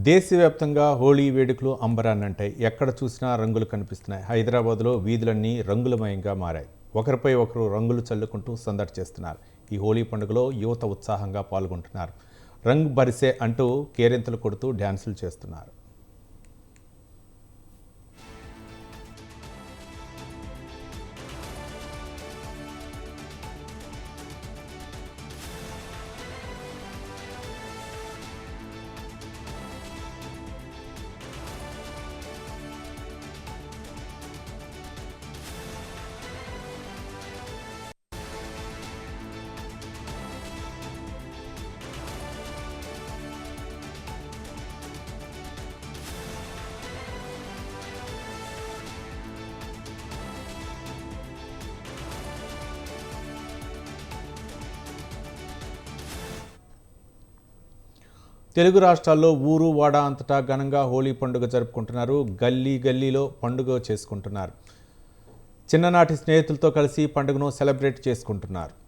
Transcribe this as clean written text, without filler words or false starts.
దేశవ్యాప్తంగా హోళీ వేడుకలు అంబరాన్నంటాయి. ఎక్కడ చూసినా రంగులు కనిపిస్తున్నాయి. హైదరాబాద్లో వీధులన్నీ రంగులమయంగా మారాయి. ఒకరిపై ఒకరు రంగులు చల్లుకుంటూ సందడి చేస్తున్నారు. ఈ హోళీ పండుగలో యువత ఉత్సాహంగా పాల్గొంటున్నారు. రంగ్ బరిసే అంటూ కేరింతలు కొడుతూ డ్యాన్సులు చేస్తున్నారు. తెలుగు రాష్ట్రాల్లో ఊరు వాడ అంతటా ఘనంగా హోళీ పండుగ జరుపుకుంటున్నారు. గల్లీ గల్లీలో పండుగ చేసుకుంటున్నారు. చిన్ననాటి స్నేహితులతో కలిసి పండుగను సెలబ్రేట్ చేసుకుంటున్నారు.